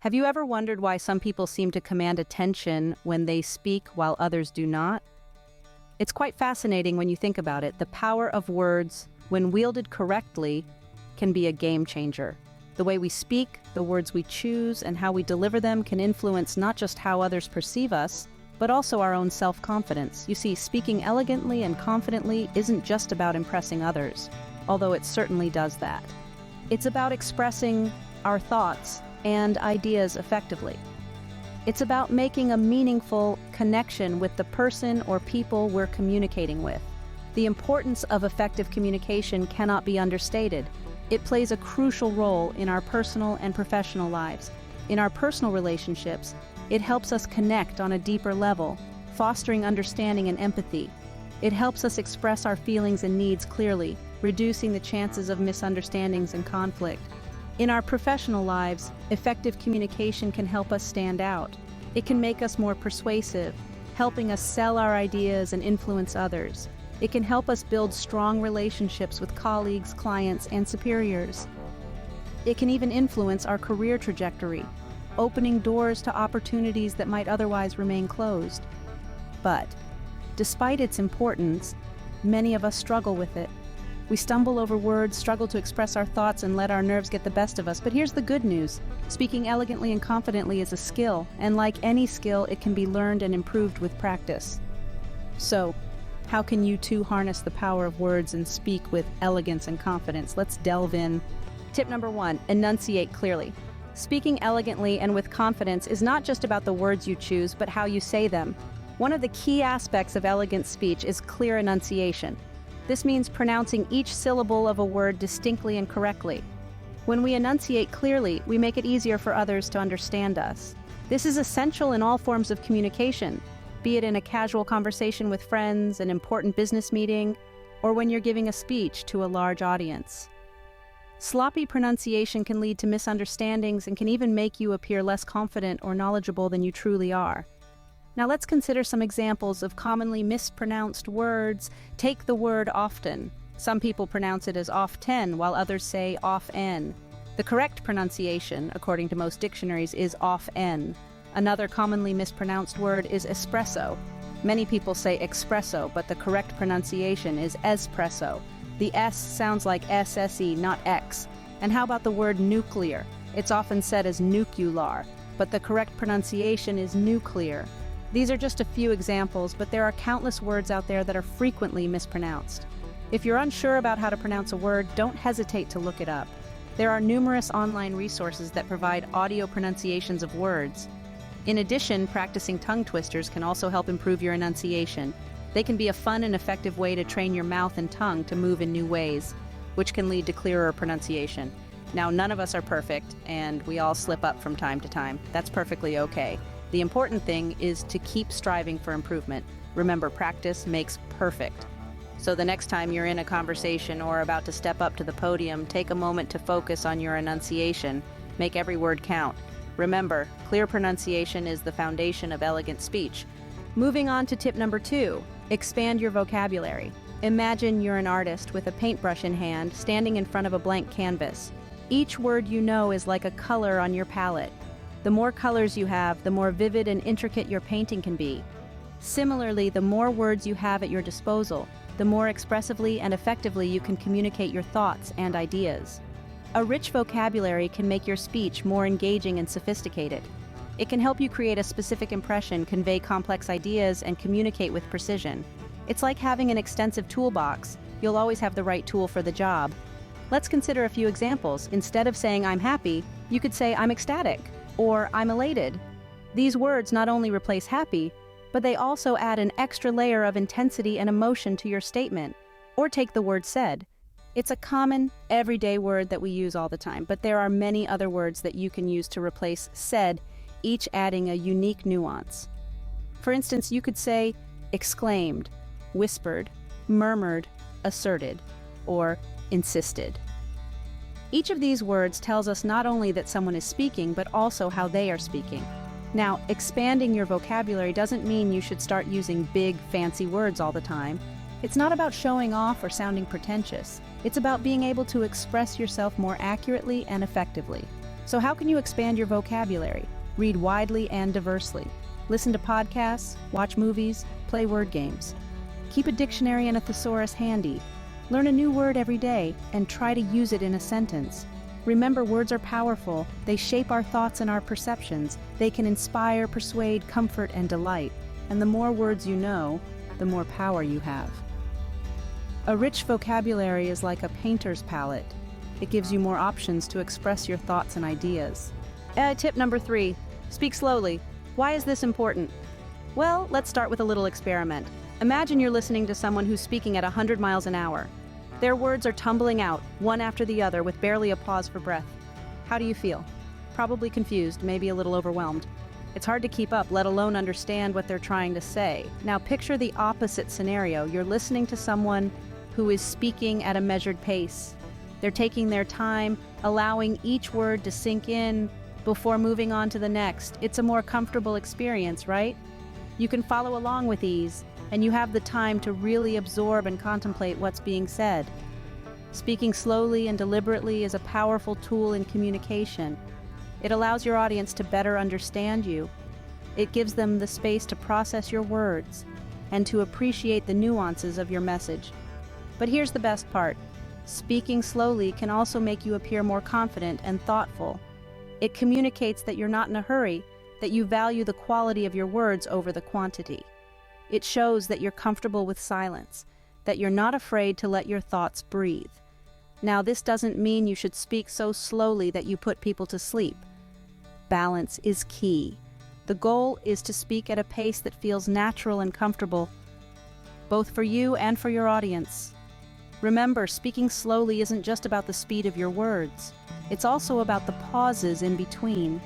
Have you ever wondered why some people seem to command attention when they speak while others do not? It's quite fascinating when you think about it. The power of words, when wielded correctly, can be a game changer. The way we speak, the words we choose, and how we deliver them can influence not just how others perceive us, but also our own self-confidence. You see, speaking elegantly and confidently isn't just about impressing others, although it certainly does that. It's about expressing our thoughts and ideas effectively. It's about making a meaningful connection with the person or people we're communicating with. The importance of effective communication cannot be understated. It plays a crucial role in our personal and professional lives. In our personal relationships, it helps us connect on a deeper level, fostering understanding and empathy. It helps us express our feelings and needs clearly, reducing the chances of misunderstandings and conflict. In our professional lives, effective communication can help us stand out. It can make us more persuasive, helping us sell our ideas and influence others. It can help us build strong relationships with colleagues, clients, and superiors. It can even influence our career trajectory, opening doors to opportunities that might otherwise remain closed. But, despite its importance, many of us struggle with it. We stumble over words, struggle to express our thoughts, and let our nerves get the best of us. But here's the good news. Speaking elegantly and confidently is a skill, and like any skill, it can be learned and improved with practice. So, how can you too harness the power of words and speak with elegance and confidence? Let's delve in. Tip number 1, enunciate clearly. Speaking elegantly and with confidence is not just about the words you choose, but how you say them. One of the key aspects of elegant speech is clear enunciation. This means pronouncing each syllable of a word distinctly and correctly. When we enunciate clearly, we make it easier for others to understand us. This is essential in all forms of communication, be it in a casual conversation with friends, an important business meeting, or when you're giving a speech to a large audience. Sloppy pronunciation can lead to misunderstandings and can even make you appear less confident or knowledgeable than you truly are. Now let's consider some examples of commonly mispronounced words. Take the word often. Some people pronounce it as often, while others say off-en. The correct pronunciation, according to most dictionaries, is off-en. Another commonly mispronounced word is espresso. Many people say espresso, but the correct pronunciation is espresso. The S sounds like SSE, not X. And how about the word nuclear? It's often said as nuclear, but the correct pronunciation is nuclear. These are just a few examples, but there are countless words out there that are frequently mispronounced. If you're unsure about how to pronounce a word, don't hesitate to look it up. There are numerous online resources that provide audio pronunciations of words. In addition, practicing tongue twisters can also help improve your enunciation. They can be a fun and effective way to train your mouth and tongue to move in new ways, which can lead to clearer pronunciation. Now, none of us are perfect, and we all slip up from time to time. That's perfectly okay. The important thing is to keep striving for improvement. Remember, practice makes perfect. So the next time you're in a conversation or about to step up to the podium, take a moment to focus on your enunciation. Make every word count. Remember, clear pronunciation is the foundation of elegant speech. Moving on to tip number 2, expand your vocabulary. Imagine you're an artist with a paintbrush in hand, standing in front of a blank canvas. Each word you know is like a color on your palette. The more colors you have, the more vivid and intricate your painting can be. Similarly, the more words you have at your disposal, the more expressively and effectively you can communicate your thoughts and ideas. A rich vocabulary can make your speech more engaging and sophisticated. It can help you create a specific impression, convey complex ideas, and communicate with precision. It's like having an extensive toolbox. You'll always have the right tool for the job. Let's consider a few examples. Instead of saying I'm happy, you could say I'm ecstatic, or I'm elated. These words not only replace happy, but they also add an extra layer of intensity and emotion to your statement. Or take the word said. It's a common, everyday word that we use all the time, but there are many other words that you can use to replace said, each adding a unique nuance. For instance, you could say exclaimed, whispered, murmured, asserted, or insisted. Each of these words tells us not only that someone is speaking, but also how they are speaking. Now, expanding your vocabulary doesn't mean you should start using big, fancy words all the time. It's not about showing off or sounding pretentious. It's about being able to express yourself more accurately and effectively. So how can you expand your vocabulary? Read widely and diversely. Listen to podcasts, watch movies, play word games. Keep a dictionary and a thesaurus handy. Learn a new word every day and try to use it in a sentence. Remember, words are powerful. They shape our thoughts and our perceptions. They can inspire, persuade, comfort, and delight. And the more words you know, the more power you have. A rich vocabulary is like a painter's palette. It gives you more options to express your thoughts and ideas. Tip number 3, speak slowly. Why is this important? Well, let's start with a little experiment. Imagine you're listening to someone who's speaking at 100 miles an hour. Their words are tumbling out, one after the other, with barely a pause for breath. How do you feel? Probably confused, maybe a little overwhelmed. It's hard to keep up, let alone understand what they're trying to say. Now picture the opposite scenario. You're listening to someone who is speaking at a measured pace. They're taking their time, allowing each word to sink in before moving on to the next. It's a more comfortable experience, right? You can follow along with ease, and you have the time to really absorb and contemplate what's being said. Speaking slowly and deliberately is a powerful tool in communication. It allows your audience to better understand you. It gives them the space to process your words and to appreciate the nuances of your message. But here's the best part. Speaking slowly can also make you appear more confident and thoughtful. It communicates that you're not in a hurry, that you value the quality of your words over the quantity. It shows that you're comfortable with silence, that you're not afraid to let your thoughts breathe. Now, this doesn't mean you should speak so slowly that you put people to sleep. Balance is key. The goal is to speak at a pace that feels natural and comfortable, both for you and for your audience. Remember, speaking slowly isn't just about the speed of your words. It's also about the pauses in between.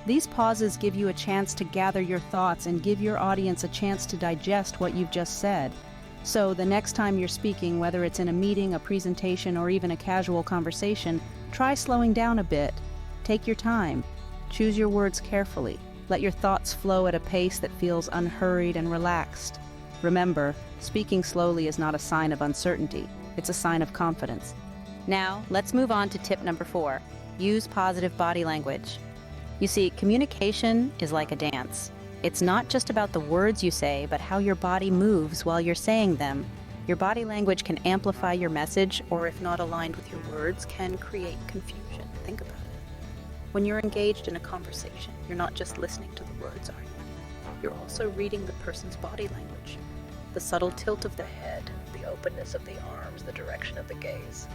These pauses give you a chance to gather your thoughts and give your audience a chance to digest what you've just said. So the next time you're speaking, whether it's in a meeting, a presentation, or even a casual conversation, try slowing down a bit. Take your time. Choose your words carefully. Let your thoughts flow at a pace that feels unhurried and relaxed. Remember, speaking slowly is not a sign of uncertainty. It's a sign of confidence. Now, let's move on to tip number 4. Use positive body language. You see, communication is like a dance. It's not just about the words you say, but how your body moves while you're saying them. Your body language can amplify your message, or if not aligned with your words, can create confusion. Think about it. When you're engaged in a conversation, you're not just listening to the words, are you? You're also reading the person's body language. The subtle tilt of the head, the openness of the arms, the direction of the gaze.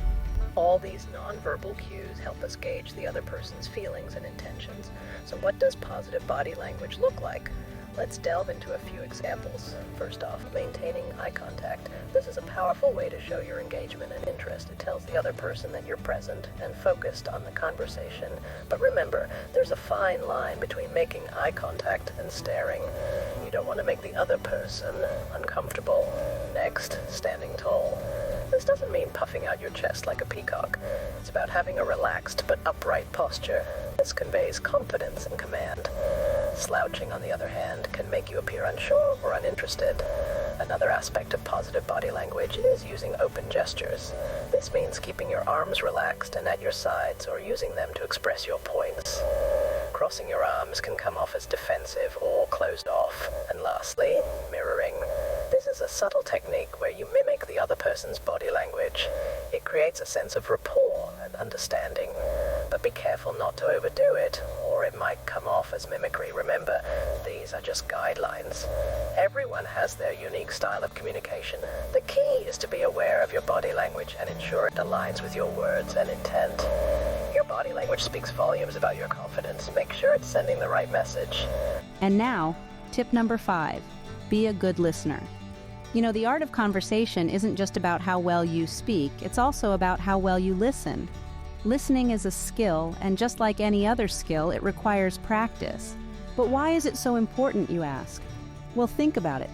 All these nonverbal cues help us gauge the other person's feelings and intentions. So what does positive body language look like? Let's delve into a few examples. First off, maintaining eye contact. This is a powerful way to show your engagement and interest. It tells the other person that you're present and focused on the conversation. But remember, there's a fine line between making eye contact and staring. You don't want to make the other person uncomfortable. Next, standing tall. This doesn't mean puffing out your chest like a peacock. It's about having a relaxed but upright posture. This conveys confidence and command. Slouching, on the other hand, can make you appear unsure or uninterested. Another aspect of positive body language is using open gestures. This means keeping your arms relaxed and at your sides, or using them to express your points. Crossing your arms can come off as defensive or closed off. And lastly, mirroring. This is a subtle technique where you mimic the other person's body language. It creates a sense of rapport and understanding. But be careful not to overdo it, or it might come off as mimicry. Remember, these are just guidelines. Everyone has their unique style of communication. The key is to be aware of your body language and ensure it aligns with your words and intent. Your body language speaks volumes about your confidence. Make sure it's sending the right message. And now, tip number 5, be a good listener. You know, the art of conversation isn't just about how well you speak, it's also about how well you listen. Listening is a skill, and just like any other skill, it requires practice. But why is it so important, you ask? Well, think about it.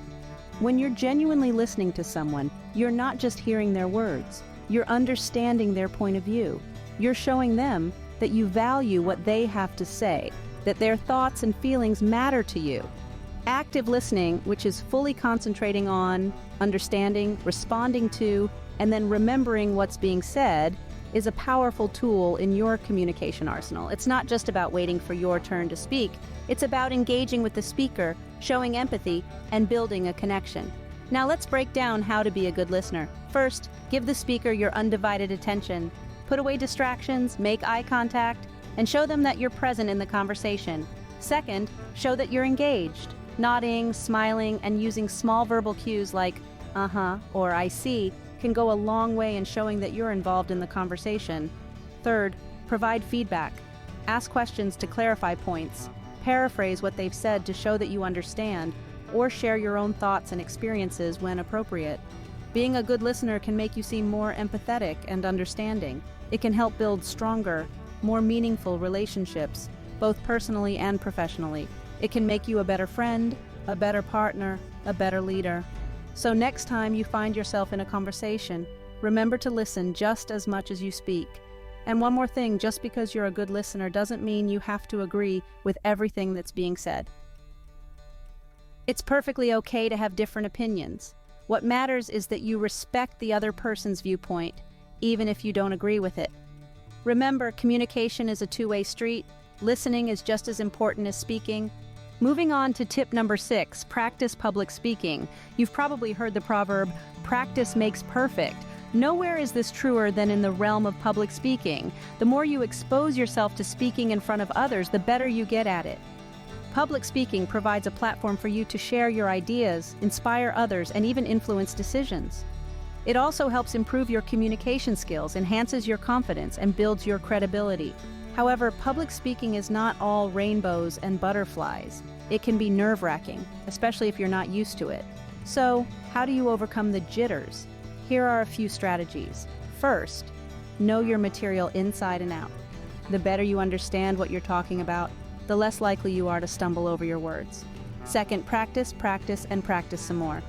When you're genuinely listening to someone, you're not just hearing their words, you're understanding their point of view. You're showing them that you value what they have to say, that their thoughts and feelings matter to you. Active listening, which is fully concentrating on, understanding, responding to, and then remembering what's being said, is a powerful tool in your communication arsenal. It's not just about waiting for your turn to speak. It's about engaging with the speaker, showing empathy, and building a connection. Now let's break down how to be a good listener. First, give the speaker your undivided attention. Put away distractions, make eye contact, and show them that you're present in the conversation. Second, show that you're engaged. Nodding, smiling, and using small verbal cues like "uh-huh" or "I see" can go a long way in showing that you're involved in the conversation. Third, provide feedback. Ask questions to clarify points. Paraphrase what they've said to show that you understand, or share your own thoughts and experiences when appropriate. Being a good listener can make you seem more empathetic and understanding. It can help build stronger, more meaningful relationships, both personally and professionally. It can make you a better friend, a better partner, a better leader. So next time you find yourself in a conversation, remember to listen just as much as you speak. And one more thing, just because you're a good listener doesn't mean you have to agree with everything that's being said. It's perfectly okay to have different opinions. What matters is that you respect the other person's viewpoint, even if you don't agree with it. Remember, communication is a two-way street. Listening is just as important as speaking. Moving on to tip number 6, practice public speaking. You've probably heard the proverb, "Practice makes perfect." Nowhere is this truer than in the realm of public speaking. The more you expose yourself to speaking in front of others, the better you get at it. Public speaking provides a platform for you to share your ideas, inspire others, and even influence decisions. It also helps improve your communication skills, enhances your confidence, and builds your credibility. However, public speaking is not all rainbows and butterflies. It can be nerve-wracking, especially if you're not used to it. So, how do you overcome the jitters? Here are a few strategies. First, know your material inside and out. The better you understand what you're talking about, the less likely you are to stumble over your words. Second, practice, practice, and practice some more.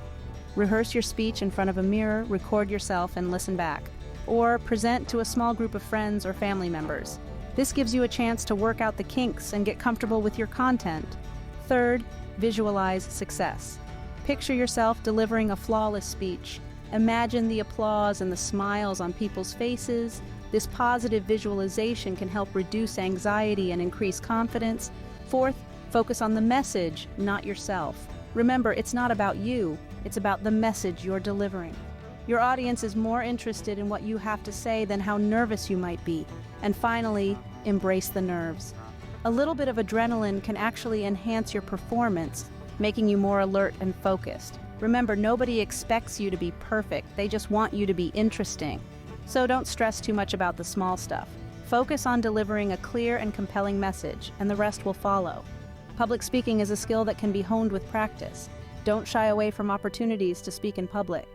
Rehearse your speech in front of a mirror, record yourself, and listen back. Or present to a small group of friends or family members. This gives you a chance to work out the kinks and get comfortable with your content. Third, visualize success. Picture yourself delivering a flawless speech. Imagine the applause and the smiles on people's faces. This positive visualization can help reduce anxiety and increase confidence. Fourth, focus on the message, not yourself. Remember, it's not about you, it's about the message you're delivering. Your audience is more interested in what you have to say than how nervous you might be. And finally, embrace the nerves. A little bit of adrenaline can actually enhance your performance, making you more alert and focused. Remember, nobody expects you to be perfect, they just want you to be interesting. So don't stress too much about the small stuff. Focus on delivering a clear and compelling message, and the rest will follow. Public speaking is a skill that can be honed with practice. Don't shy away from opportunities to speak in public.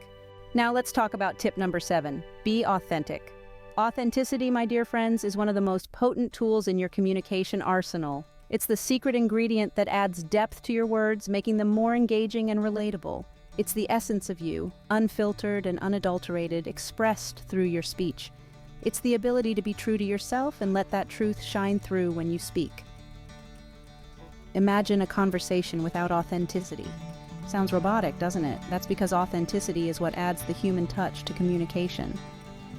Now let's talk about tip number 7, be authentic. Authenticity, my dear friends, is one of the most potent tools in your communication arsenal. It's the secret ingredient that adds depth to your words, making them more engaging and relatable. It's the essence of you, unfiltered and unadulterated, expressed through your speech. It's the ability to be true to yourself and let that truth shine through when you speak. Imagine a conversation without authenticity. Sounds robotic, doesn't it? That's because authenticity is what adds the human touch to communication.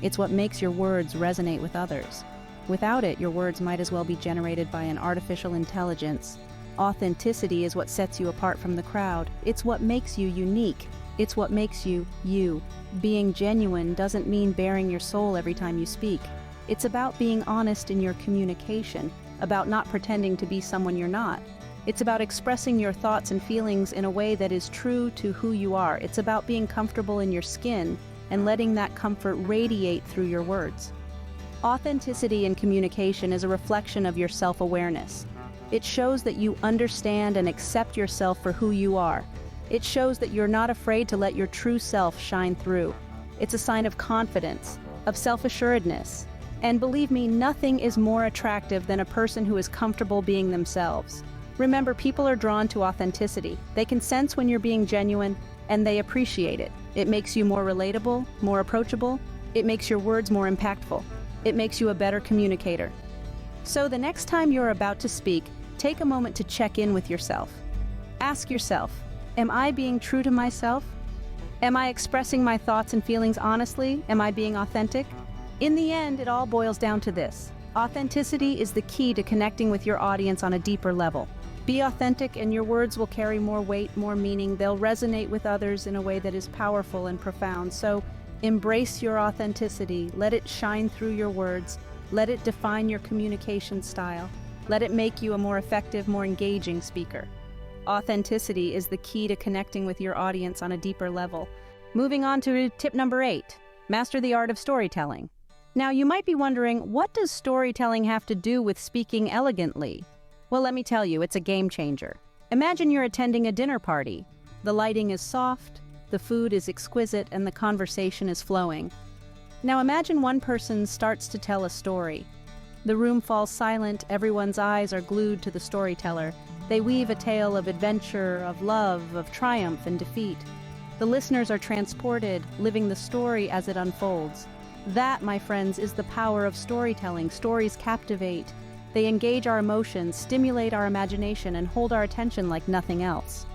It's what makes your words resonate with others. Without it, your words might as well be generated by an artificial intelligence. Authenticity is what sets you apart from the crowd. It's what makes you unique. It's what makes you, you. Being genuine doesn't mean baring your soul every time you speak. It's about being honest in your communication, about not pretending to be someone you're not. It's about expressing your thoughts and feelings in a way that is true to who you are. It's about being comfortable in your skin and letting that comfort radiate through your words. Authenticity in communication is a reflection of your self-awareness. It shows that you understand and accept yourself for who you are. It shows that you're not afraid to let your true self shine through. It's a sign of confidence, of self-assuredness. And believe me, nothing is more attractive than a person who is comfortable being themselves. Remember, people are drawn to authenticity. They can sense when you're being genuine, and they appreciate it. It makes you more relatable, more approachable. It makes your words more impactful. It makes you a better communicator. So the next time you're about to speak, take a moment to check in with yourself. Ask yourself, am I being true to myself? Am I expressing my thoughts and feelings honestly? Am I being authentic? In the end, it all boils down to this. Authenticity is the key to connecting with your audience on a deeper level. Be authentic and your words will carry more weight, more meaning. They'll resonate with others in a way that is powerful and profound. So embrace your authenticity. Let it shine through your words. Let it define your communication style. Let it make you a more effective, more engaging speaker. Authenticity is the key to connecting with your audience on a deeper level. Moving on to tip number 8, master the art of storytelling. Now, you might be wondering, what does storytelling have to do with speaking elegantly? Well, let me tell you, it's a game changer. Imagine you're attending a dinner party. The lighting is soft, the food is exquisite, and the conversation is flowing. Now imagine one person starts to tell a story. The room falls silent, everyone's eyes are glued to the storyteller. They weave a tale of adventure, of love, of triumph and defeat. The listeners are transported, living the story as it unfolds. That, my friends, is the power of storytelling. Stories captivate. They engage our emotions, stimulate our imagination, and hold our attention like nothing else.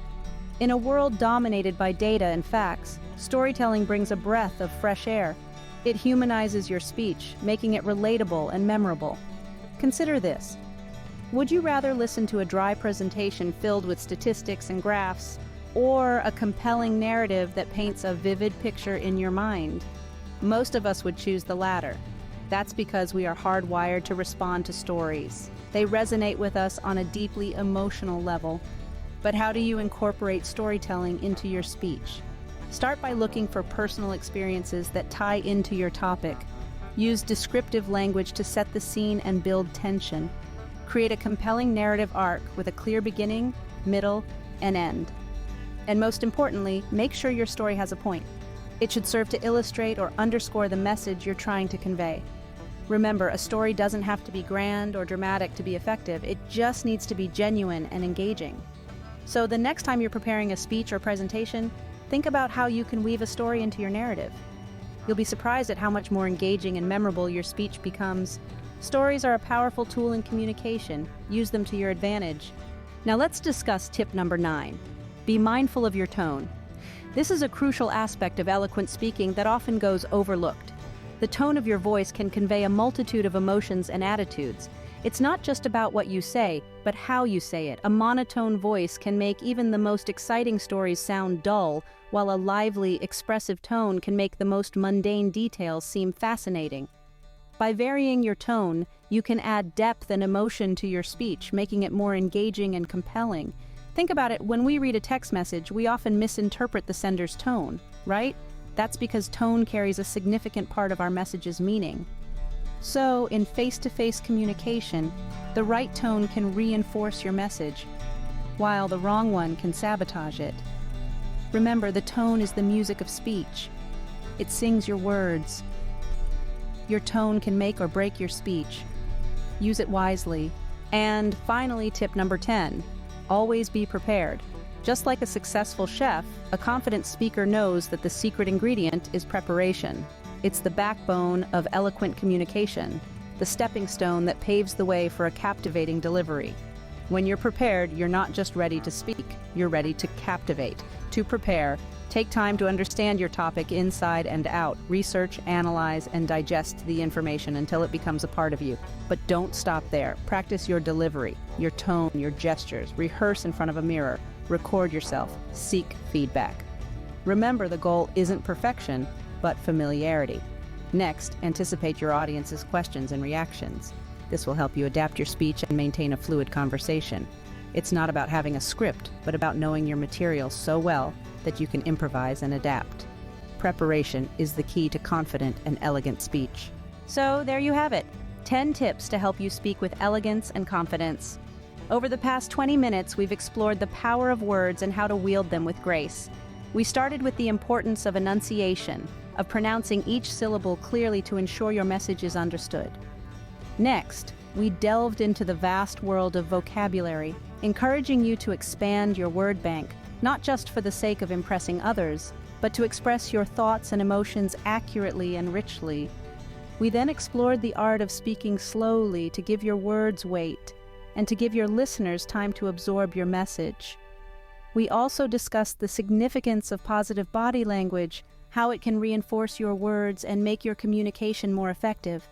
In a world dominated by data and facts, storytelling brings a breath of fresh air. It humanizes your speech, making it relatable and memorable. Consider this. Would you rather listen to a dry presentation filled with statistics and graphs, or a compelling narrative that paints a vivid picture in your mind? Most of us would choose the latter. That's because we are hardwired to respond to stories. They resonate with us on a deeply emotional level. But how do you incorporate storytelling into your speech? Start by looking for personal experiences that tie into your topic. Use descriptive language to set the scene and build tension. Create a compelling narrative arc with a clear beginning, middle, and end. And most importantly, make sure your story has a point. It should serve to illustrate or underscore the message you're trying to convey. Remember, a story doesn't have to be grand or dramatic to be effective. It just needs to be genuine and engaging. So the next time you're preparing a speech or presentation, think about how you can weave a story into your narrative. You'll be surprised at how much more engaging and memorable your speech becomes. Stories are a powerful tool in communication. Use them to your advantage. Now let's discuss tip number 9. Be mindful of your tone. This is a crucial aspect of eloquent speaking that often goes overlooked. The tone of your voice can convey a multitude of emotions and attitudes. It's not just about what you say, but how you say it. A monotone voice can make even the most exciting stories sound dull, while a lively, expressive tone can make the most mundane details seem fascinating. By varying your tone, you can add depth and emotion to your speech, making it more engaging and compelling. Think about it, when we read a text message, we often misinterpret the sender's tone, right? That's because tone carries a significant part of our message's meaning. So, in face-to-face communication, the right tone can reinforce your message, while the wrong one can sabotage it. Remember, the tone is the music of speech. It sings your words. Your tone can make or break your speech. Use it wisely. And finally, tip number 10. Always be prepared. Just like a successful chef, a confident speaker knows that the secret ingredient is preparation. It's the backbone of eloquent communication, the stepping stone that paves the way for a captivating delivery. When you're prepared, you're not just ready to speak, you're ready to captivate. To prepare, take time to understand your topic inside and out. Research, analyze, and digest the information until it becomes a part of you. But don't stop there. Practice your delivery, your tone, your gestures. Rehearse in front of a mirror. Record yourself. Seek feedback. Remember, the goal isn't perfection, but familiarity. Next, anticipate your audience's questions and reactions. This will help you adapt your speech and maintain a fluid conversation. It's not about having a script, but about knowing your material so well that you can improvise and adapt. Preparation is the key to confident and elegant speech. So there you have it, 10 tips to help you speak with elegance and confidence. Over the past 20 minutes, we've explored the power of words and how to wield them with grace. We started with the importance of enunciation, of pronouncing each syllable clearly to ensure your message is understood. Next, we delved into the vast world of vocabulary, encouraging you to expand your word bank, not just for the sake of impressing others, but to express your thoughts and emotions accurately and richly. We then explored the art of speaking slowly to give your words weight, and to give your listeners time to absorb your message. We also discussed the significance of positive body language, how it can reinforce your words and make your communication more effective.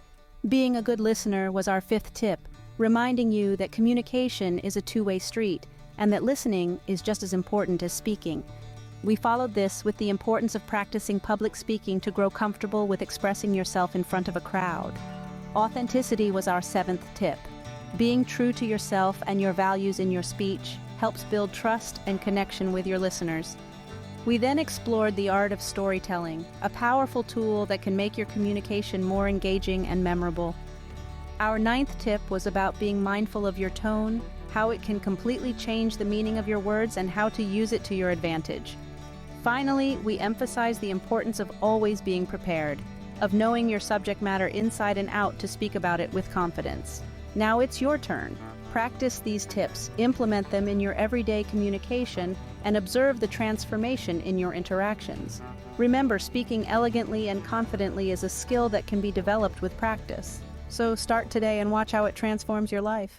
Being a good listener was our fifth tip, reminding you that communication is a two-way street and that listening is just as important as speaking. We followed this with the importance of practicing public speaking to grow comfortable with expressing yourself in front of a crowd. Authenticity was our seventh tip. Being true to yourself and your values in your speech helps build trust and connection with your listeners. We then explored the art of storytelling, a powerful tool that can make your communication more engaging and memorable. Our ninth tip was about being mindful of your tone, how it can completely change the meaning of your words, and how to use it to your advantage. Finally, we emphasized the importance of always being prepared, of knowing your subject matter inside and out to speak about it with confidence. Now it's your turn. Practice these tips, implement them in your everyday communication, and observe the transformation in your interactions. Remember, speaking elegantly and confidently is a skill that can be developed with practice. So start today and watch how it transforms your life.